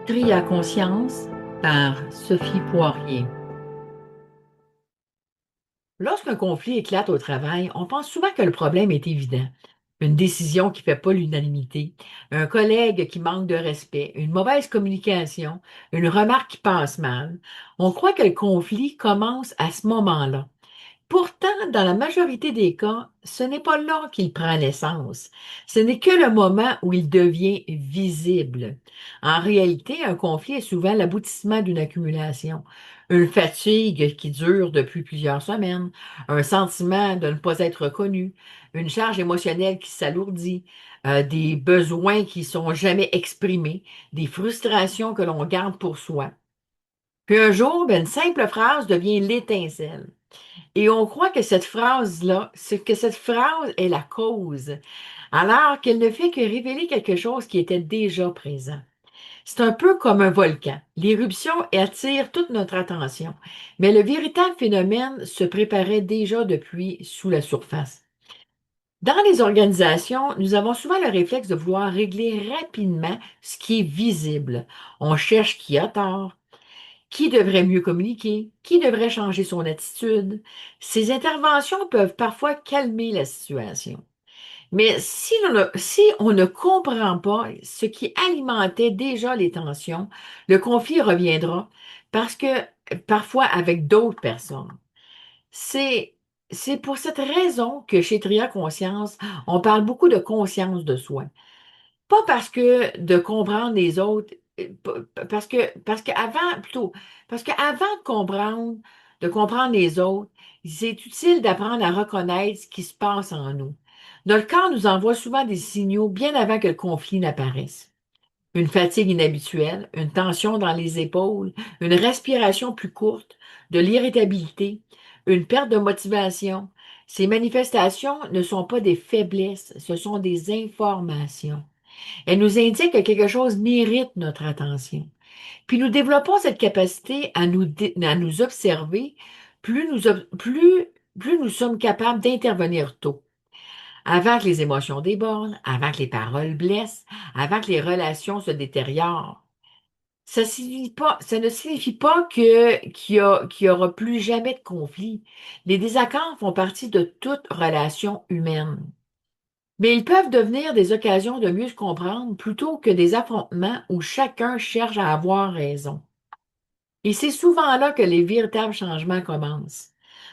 Tri à conscience par Sophie Poirier. Lorsqu'un conflit éclate au travail, on pense souvent que le problème est évident. Une décision qui ne fait pas l'unanimité, un collègue qui manque de respect, une mauvaise communication, une remarque qui passe mal. On croit que le conflit commence à ce moment-là. Pourtant, dans la majorité des cas, ce n'est pas là qu'il prend naissance. Ce n'est que le moment où il devient visible. En réalité, un conflit est souvent l'aboutissement d'une accumulation. Une fatigue qui dure depuis plusieurs semaines, un sentiment de ne pas être reconnu, une charge émotionnelle qui s'alourdit, des besoins qui sont jamais exprimés, des frustrations que l'on garde pour soi. Puis un jour, ben, une simple phrase devient l'étincelle. Et on croit que cette phrase-là, c'est que cette phrase est la cause, alors qu'elle ne fait que révéler quelque chose qui était déjà présent. C'est un peu comme un volcan. L'éruption attire toute notre attention, mais le véritable phénomène se préparait déjà depuis sous la surface. Dans les organisations, nous avons souvent le réflexe de vouloir régler rapidement ce qui est visible. On cherche qui a tort, qui devrait mieux communiquer? Qui devrait changer son attitude? Ces interventions peuvent parfois calmer la situation. Mais si on ne comprend pas ce qui alimentait déjà les tensions, le conflit reviendra parce que parfois avec d'autres personnes. C'est, c'est pour cette raison que chez Tria Conscience, on parle beaucoup de conscience de soi. Pas parce que de comprendre les autres, parce que avant, plutôt, parce qu'avant de comprendre les autres, c'est utile d'apprendre à reconnaître ce qui se passe en nous. Notre corps nous envoie souvent des signaux bien avant que le conflit n'apparaisse. Une fatigue inhabituelle, une tension dans les épaules, une respiration plus courte, de l'irritabilité, une perte de motivation. Ces manifestations ne sont pas des faiblesses, ce sont des informations. Elle nous indique que quelque chose mérite notre attention. Puis nous développons cette capacité à nous observer, plus nous, ob- plus nous sommes capables d'intervenir tôt, avant que les émotions débordent, avant que les paroles blessent, avant que les relations se détériorent. Ça ne signifie pas qu'il y aura plus jamais de conflit. Les désaccords font partie de toute relation humaine. Mais ils peuvent devenir des occasions de mieux se comprendre plutôt que des affrontements où chacun cherche à avoir raison. Et c'est souvent là que les véritables changements commencent.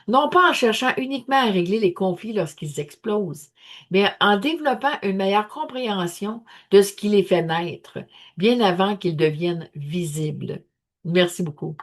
Non pas en cherchant uniquement à régler les conflits lorsqu'ils explosent, mais en développant une meilleure compréhension de ce qui les fait naître, bien avant qu'ils deviennent visibles. Merci beaucoup.